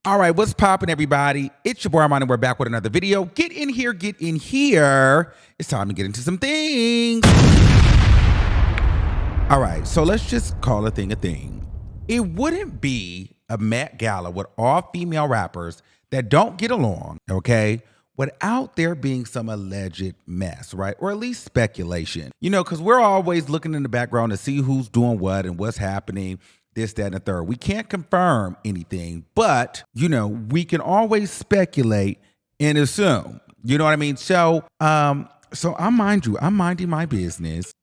All right, what's poppin', everybody? It's your boy Armon, and we're back with another video. Get in here, get in here. It's time to get into some things. All right, so let's just call a thing a thing. It wouldn't be a Met Gala with all female rappers that don't get along, okay, without there being some alleged mess, right? Or at least speculation. You know, because we're always looking in the background to see who's doing what and what's happening. This, that, and the third. We can't confirm anything, but, you know, we can always speculate and assume. You know what I mean? So I'm minding my business,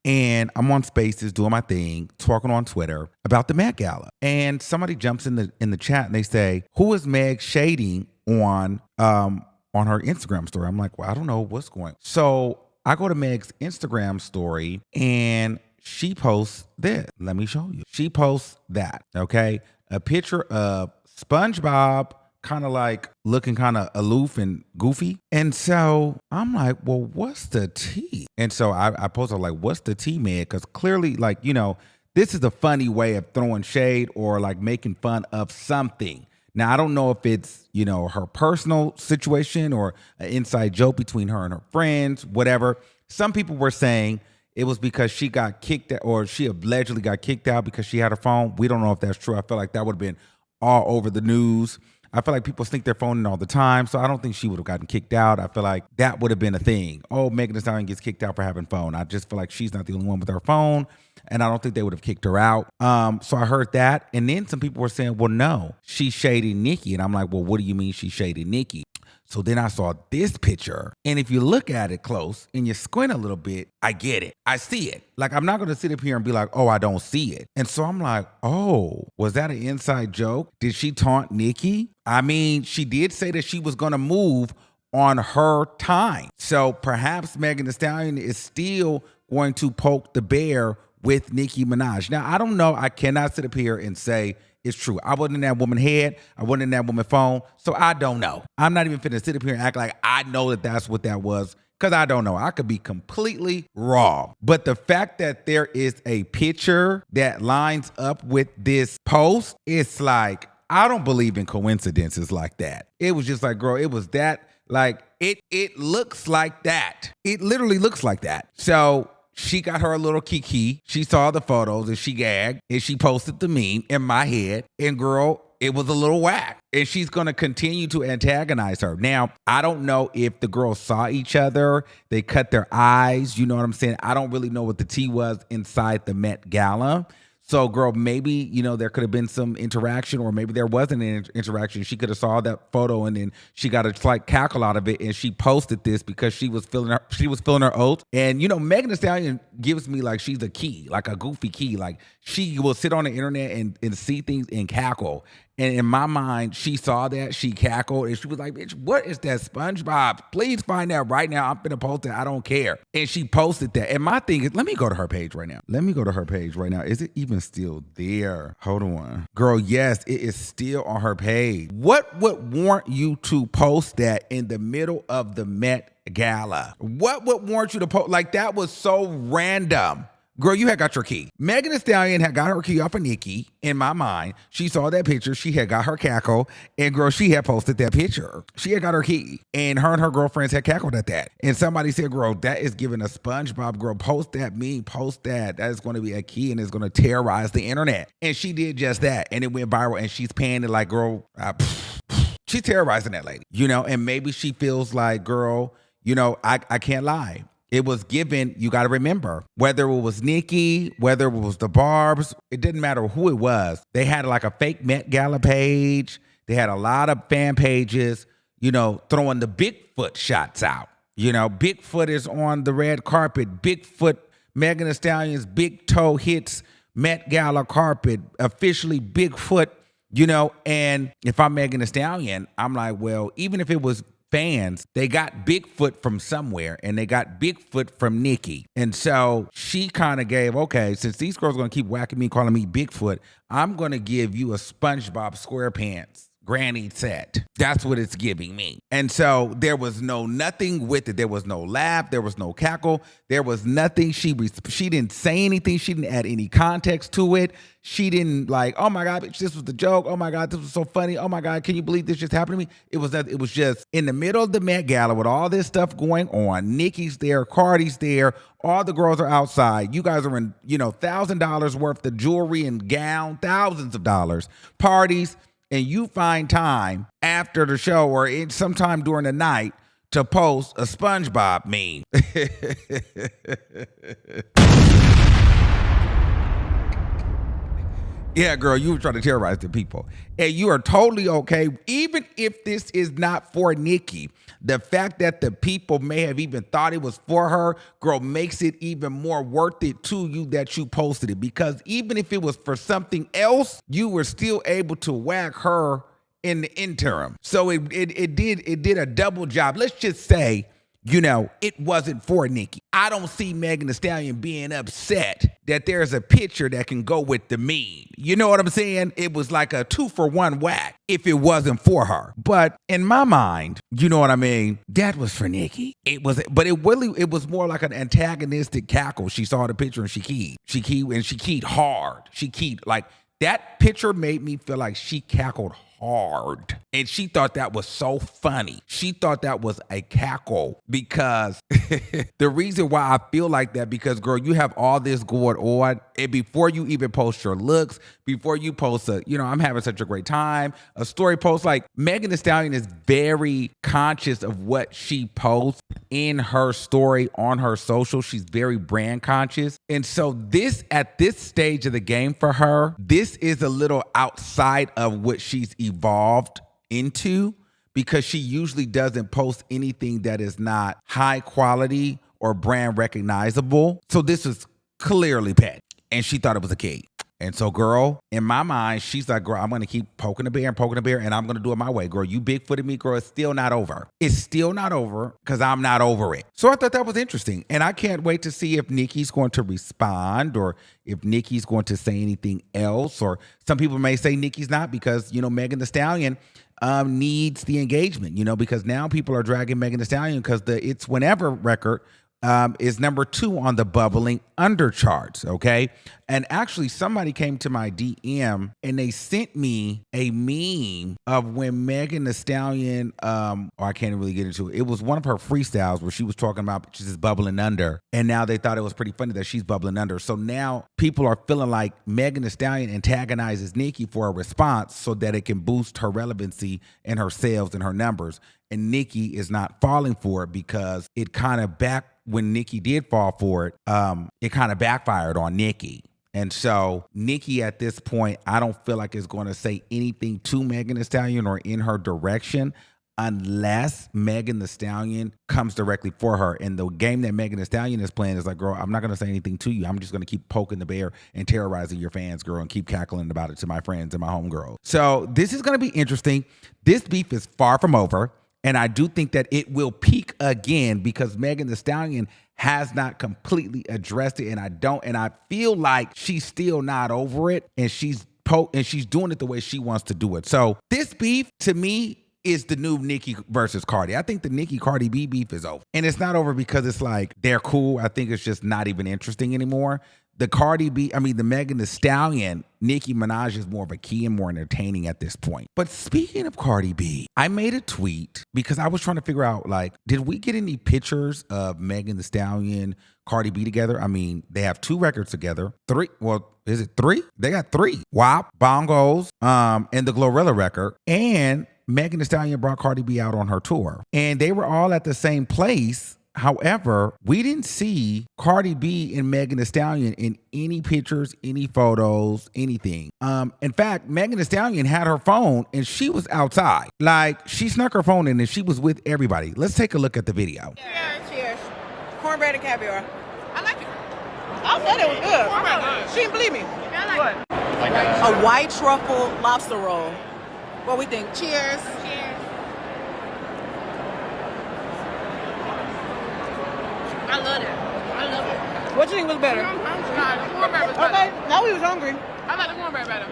and I'm on Spaces doing my thing, talking on Twitter about the Met Gala. And somebody jumps in the chat and they say, "Who is Meg shading on her Instagram story?" I'm like, well, I don't know what's going on. So I go to Meg's Instagram story and she posts this. Let me show you. She posts that, okay? A picture of SpongeBob kind of like looking kind of aloof and goofy. And so I'm like, well, what's the tea? And so I posted like, what's the tea, Meg? Because clearly, like, you know, this is a funny way of throwing shade or like making fun of something. Now, I don't know if it's, you know, her personal situation or an inside joke between her and her friends, whatever. Some people were saying it was because she got kicked out, or she allegedly got kicked out because she had her phone. We don't know if that's true. I feel like that would have been all over the news. I feel like people sneak their phone in all the time, so I don't think she would have gotten kicked out. I feel like that would have been a thing. Oh, Megan Thee Stallion gets kicked out for having phone. I just feel like she's not the only one with her phone, and I don't think they would have kicked her out. So I heard that, and then some people were saying, well, no, she's shading Nicki. And I'm like, well, what do you mean she's shading Nicki? So then I saw this picture, and if you look at it close and you squint a little bit, I get it. I see it. Like, I'm not going to sit up here and be like, oh, I don't see it. And so I'm like, oh, was that an inside joke? Did she taunt Nicki? I mean, she did say that she was going to move on her time. So perhaps Megan Thee Stallion is still going to poke the bear with Nicki Minaj. Now, I don't know. I cannot sit up here and say it's true. I wasn't in that woman's head. I wasn't in that woman's phone. So I don't know. I'm not even finna sit up here and act like I know that that's what that was, because I don't know. I could be completely wrong. But the fact that there is a picture that lines up with this post, it's like, I don't believe in coincidences like that. It was just like, girl, it was that, like, it looks like that. It literally looks like that. So she got her a little kiki. She saw the photos and she gagged and she posted the meme in my head. And girl, it was a little whack. And she's going to continue to antagonize her. Now, I don't know if the girls saw each other. They cut their eyes. You know what I'm saying? I don't really know what the tea was inside the Met Gala. So, girl, maybe, you know, there could have been some interaction, or maybe there wasn't an interaction. She could have saw that photo and then she got a slight cackle out of it, and she posted this because she was feeling her oats. And, you know, Megan Thee Stallion gives me like she's a key, like a goofy key. Like, she will sit on the internet and see things and cackle. And in my mind, she saw that, she cackled, and she was like, bitch, what is that SpongeBob? Please find that right now. I'm finna post it. I don't care. And she posted that. And my thing is, let me go to her page right now. Is it even still there? Hold on. Girl, yes, it is still on her page. What would warrant you to post that in the middle of the Met Gala? What would warrant you to post? Like, that was so random. Girl, you had got your key. Megan Thee Stallion had got her key off of Nicki, in my mind. She saw that picture. She had got her cackle. And girl, she had posted that picture. She had got her key. And her girlfriends had cackled at that. And somebody said, girl, that is giving a SpongeBob. Girl, post that meme. Post that. That is going to be a key and it's going to terrorize the internet. And she did just that. And it went viral. And she's paying it like, girl, she's terrorizing that lady. You know, and maybe she feels like, girl, you know, I can't lie. It was given, you got to remember, whether it was Nicki, whether it was the Barbs, it didn't matter who it was. They had like a fake Met Gala page. They had a lot of fan pages, you know, throwing the Bigfoot shots out. You know, Bigfoot is on the red carpet. Bigfoot, Megan Thee Stallion's big toe hits Met Gala carpet. Officially Bigfoot, you know. And if I'm Megan Thee Stallion, I'm like, well, even if it was fans, they got Bigfoot from somewhere, and they got Bigfoot from Nicki. And so she kind of gave, okay, since these girls are going to keep whacking me, calling me Bigfoot, I'm going to give you a SpongeBob SquarePants granny set. That's what it's giving me. And so there was nothing with it. There was no laugh. There was no cackle. There was nothing. She didn't say anything. She didn't add any context to it. She didn't like, oh my God, bitch, this was the joke. Oh my God, this was so funny. Oh my God, can you believe this just happened to me? It was just in the middle of the Met Gala with all this stuff going on. Nicki's there, Cardi's there, all the girls are outside. You guys are in, $1,000 worth of jewelry and gown, thousands of dollars, parties, and you find time after the show or sometime during the night to post a SpongeBob meme. Yeah, girl, you were trying to terrorize the people. And you are totally okay, even if this is not for Nicki. The fact that the people may have even thought it was for her, girl, makes it even more worth it to you that you posted it. Because even if it was for something else, you were still able to whack her in the interim. So it did a double job. Let's just say, it wasn't for Nicki. I don't see Megan Thee Stallion being upset that there's a picture that can go with the meme. You know what I'm saying? It was like a 2-for-1 whack if it wasn't for her. But in my mind, you know what I mean? That was for Nicki. It was more like an antagonistic cackle. She saw the picture and she keyed. She keyed hard. She keyed like that picture made me feel like she cackled hard. And she thought that was so funny. She thought that was a cackle because the reason why I feel like that, because girl, you have all this going on, and before you even post your looks, before you post I'm having such a great time, a story post, like Megan Thee Stallion is very conscious of what she posts in her story on her social. She's very brand conscious. And so at this stage of the game for her, this is a little outside of what she's evolved into, because she usually doesn't post anything that is not high quality or brand recognizable. So this is clearly petty, and she thought it was a kid. And so, girl, in my mind, she's like, girl, I'm going to keep poking the bear, and I'm going to do it my way. Girl, you bigfooted me, girl. It's still not over. It's still not over because I'm not over it. So I thought that was interesting. And I can't wait to see if Nicki's going to respond or if Nicki's going to say anything else. Or some people may say Nicki's not because, Megan Thee Stallion needs the engagement, because now people are dragging Megan Thee Stallion because the It's Whenever record is number 2 on the bubbling under charts, okay? And actually, somebody came to my DM and they sent me a meme of when Megan Thee Stallion, I can't really get into it. It was one of her freestyles where she was talking about she's just bubbling under. And now they thought it was pretty funny that she's bubbling under. So now people are feeling like Megan Thee Stallion antagonizes Nicki for a response so that it can boost her relevancy and her sales and her numbers. And Nicki is not falling for it because it kind of when Nicki did fall for it, it kind of backfired on Nicki. And so Nicki at this point, I don't feel like is going to say anything to Megan Thee Stallion or in her direction unless Megan Thee Stallion comes directly for her. And the game that Megan Thee Stallion is playing is like, girl, I'm not going to say anything to you. I'm just going to keep poking the bear and terrorizing your fans, girl, and keep cackling about it to my friends and my homegirls. So this is going to be interesting. This beef is far from over. And I do think that it will peak again because Megan Thee Stallion has not completely addressed it. And I feel like she's still not over it. And she's doing it the way she wants to do it. So this beef to me is the new Nicki versus Cardi. I think the Nicki Cardi B beef is over. And it's not over because it's like they're cool. I think it's just not even interesting anymore. The Megan Thee Stallion, Nicki Minaj is more of a key and more entertaining at this point. But speaking of Cardi B, I made a tweet because I was trying to figure out, did we get any pictures of Megan Thee Stallion, Cardi B together? I mean, they have 2 records together. 3. Well, is it 3? They got 3. WAP, Bongos, and the Glorilla record. And Megan Thee Stallion brought Cardi B out on her tour. And they were all at the same place. However, we didn't see Cardi B and Megan Thee Stallion in any pictures, any photos, anything. In fact, Megan Thee Stallion had her phone and she was outside. She snuck her phone in and she was with everybody. Let's take a look at the video. Cheers. Cornbread and caviar. I like it. I said it was good. She didn't believe me. I like it. A white truffle lobster roll. What we think? Cheers. Cheers. I love it. What you think was better? The cornbread was better. Okay, now we was hungry. I like the cornbread better.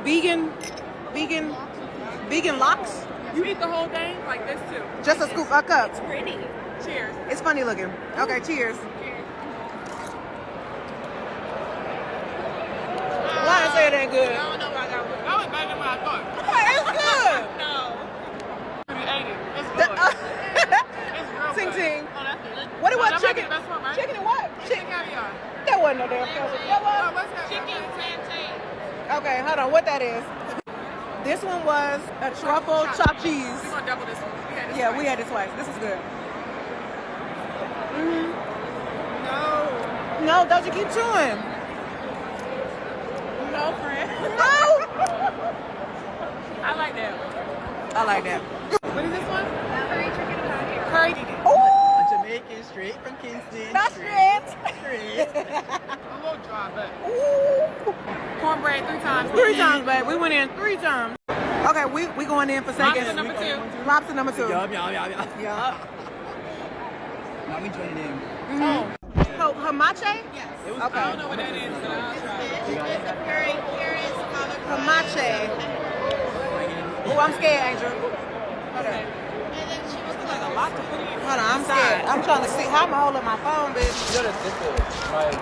Vegan vegan lox. You eat the whole thing like this too. Just a scoop, a cup. It's pretty. Cheers. It's funny looking. Okay, cheers. Why I say it ain't good? I don't know about that one. That was better than what I thought. It's good. No. You ate it. It's good. It's real Ting good. ting. Oh, that's good. What it was? That might be Chicken? the best one, right? Chicken and what? Chicken caviar. That wasn't no damn caviar. That Oh, was. what's that? Chicken plantain. Okay, hold on. What that is? This one was a truffle chopped cheese. We're gonna double this one. We had it twice. This is good. No, don't you keep chewing? No, friend. No. I like that. I like that. What is this one? Curry chicken and Curry. Ooh, Jamaican, straight from Kingston. not straight. Straight. A little dry, but Ooh. cornbread 3 times. 3 times, babe. We went in 3 times. Okay, we going in for second. Lobster number 2. Lobster number 2. Yup, yup, yup, yup. Yup. Now we joining in. Oh, Hamache? yes. Okay. I don't know what that is, but I'll try. It's a curry, carrots, cauliflower. Hamache. Oh, I'm scared, Angel. Okay. And then she was Like a lot to put in. Hold on, I'm scared. I'm trying to see how I'm holding my phone, bitch. You gotta dip it. Like,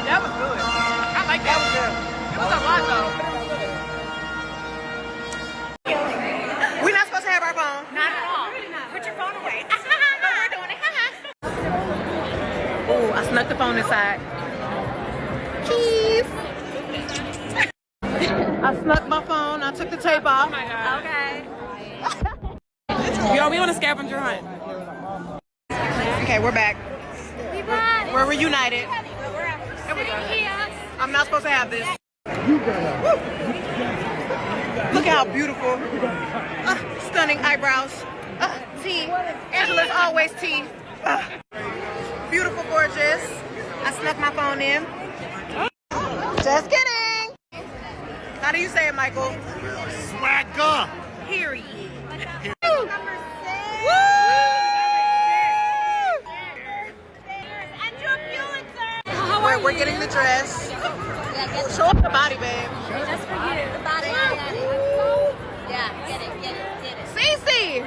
That was good. I like that. was good. It was a lot though. We're not supposed to have our phone. Not at all. Put your phone away. But we're doing it. Ooh, I snuck the phone inside. Cheese. I snuck my phone. I took the tape off. Oh my God. Okay. Yo, we on a scavenger hunt. Okay, we're back. We brought We're reunited. I'm not supposed to have this. Woo. Look at how beautiful. Stunning eyebrows. Tea. Angela's always tea. Beautiful, gorgeous. I snuck my phone in. Just kidding. How do you say it, Michael? Swagger. Period. We're getting the dress. Show off the body, babe. Just for you. The body. Yeah, get it. Cece!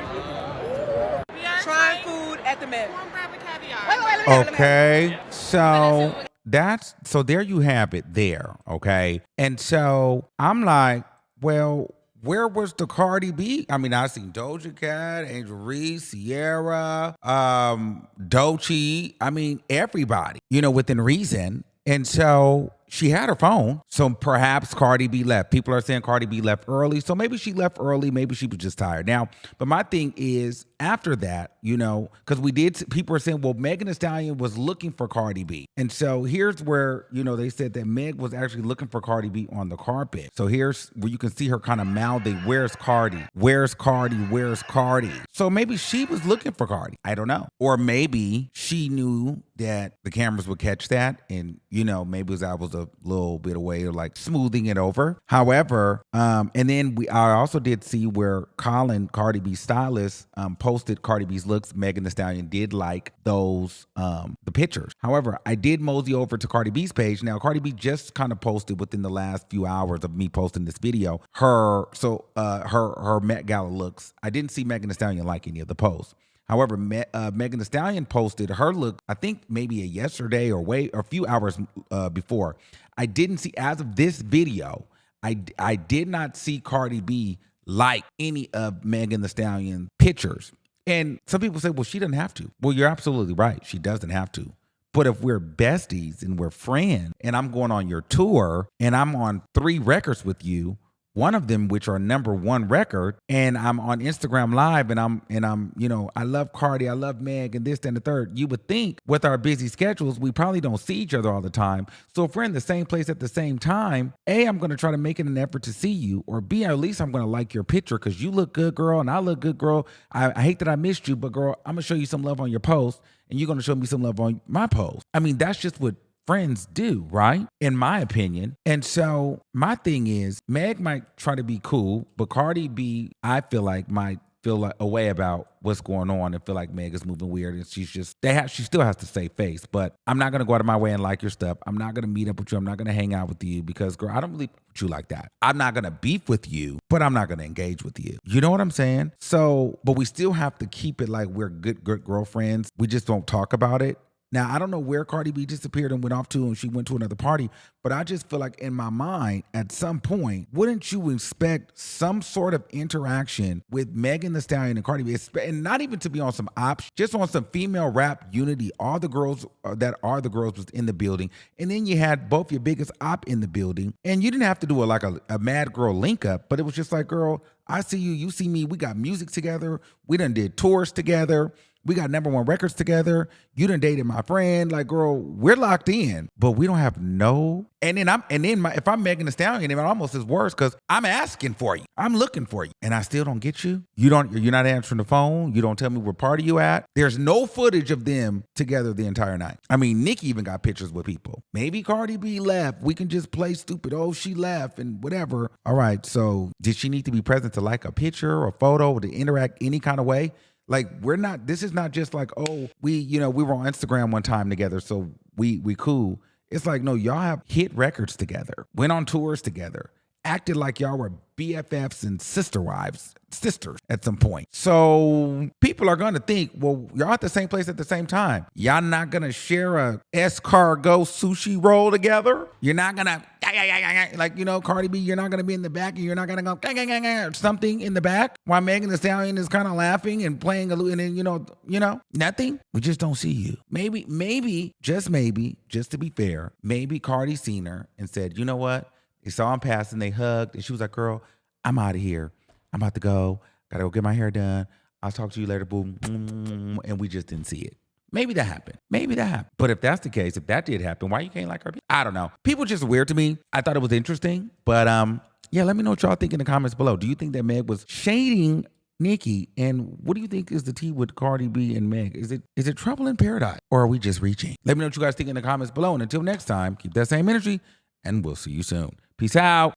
Trying food at the Met. Cornbread with caviar. Wait, let me have it. Okay, so there you have it there, okay? And so I'm like, well, where was the Cardi B? I mean, I seen Doja Cat, Angel Reese, Sierra, Doechii. I mean, everybody, within reason. And so she had her phone. So perhaps Cardi B left. People are saying Cardi B left early. So maybe she left early. Maybe she was just tired. Now, but my thing is after that, because people are saying, well, Megan Thee Stallion was looking for Cardi B. And so here's where, they said that Meg was actually looking for Cardi B on the carpet. So here's where you can see her kind of mouthing, where's Cardi? Where's Cardi? Where's Cardi? So maybe she was looking for Cardi. I don't know. Or maybe she knew that the cameras would catch that. And, maybe I was a little bit away or like smoothing it over. However, and then I also did see where Colin, Cardi B's stylist, posted Cardi B's looks. Megan Thee Stallion did like those, the pictures. However, I did mosey over to Cardi B's page. Now, Cardi B just kind of posted within the last few hours of me posting this video, her Met Gala looks. I didn't see Megan Thee Stallion like any of the posts. However, Megan Thee Stallion posted her look, I think maybe yesterday or a few hours before. I didn't see, as of this video, I did not see Cardi B like any of Megan Thee Stallion pictures. And some people say, well, she doesn't have to. Well, you're absolutely right. She doesn't have to. But if we're besties and we're friends and I'm going on your tour and I'm on 3 records with you, one of them which are #1 record, and I'm on Instagram Live and I'm I love Cardi, I love Meg, and this, that, and the third. You would think with our busy schedules, we probably don't see each other all the time. So if we're in the same place at the same time, A, I'm going to try to make it an effort to see you, or B, at least I'm going to like your picture because you look good, girl, and I look good, girl. I hate that I missed you, but girl, I'm going to show you some love on your post, and you're going to show me some love on my post. I mean, that's just what friends do, right? In my opinion. And so my thing is, Meg might try to be cool, but Cardi B, I feel like, might feel like a way about what's going on and feel like Meg is moving weird, and she still has to save face. But I'm not gonna go out of my way and like your stuff. I'm not gonna meet up with you. I'm not gonna hang out with you because, girl, I don't believe you like that. I'm not gonna beef with you, but I'm not gonna engage with you. You know what I'm saying? So, but we still have to keep it like we're good girlfriends. We just don't talk about it. Now, I don't know where Cardi B disappeared and went off to, and she went to another party, but I just feel like in my mind, at some point, wouldn't you expect some sort of interaction with Megan Thee Stallion and Cardi B, and not even to be on some ops, just on some female rap unity. All the girls that are the girls was in the building, and then you had both your biggest op in the building, and you didn't have to do a mad girl link up, but it was just like, girl, I see you, you see me, we got music together, we done did tours together, we got #1 records together. You done dated my friend. Like, girl, we're locked in, but we don't have no. And then if I'm Megan Thee Stallion, it almost is worse because I'm asking for you. I'm looking for you, and I still don't get you. You're not answering the phone. You don't tell me what party you at. There's no footage of them together the entire night. I mean, Nicki even got pictures with people. Maybe Cardi B left. We can just play stupid. Oh, she left and whatever. All right. So did she need to be present to like a picture or photo or to interact any kind of way? Like, this is not just like, oh, we were on Instagram one time together, so we cool. It's like, no, y'all have hit records together, went on tours together, acted like y'all were BFFs and sisters at some point. So people are going to think, well, y'all at the same place at the same time. Y'all not going to share a escargot sushi roll together? You're not going to, like, Cardi B, you're not going to be in the back and you're not going to go something in the back while Megan Thee Stallion is kind of laughing and playing and then, nothing. We just don't see you. Maybe, just to be fair, maybe Cardi seen her and said, you know what? They saw him passing, they hugged, and she was like, girl, I'm out of here. I'm about to go. Gotta go get my hair done. I'll talk to you later, boo. And we just didn't see it. Maybe that happened. But if that's the case, if that did happen, why you can't like her? I don't know. People just weird to me. I thought it was interesting. But yeah, let me know what y'all think in the comments below. Do you think that Meg was shading Nicki? And what do you think is the tea with Cardi B and Meg? Is it trouble in paradise? Or are we just reaching? Let me know what you guys think in the comments below. And until next time, keep that same energy. And we'll see you soon. Peace out.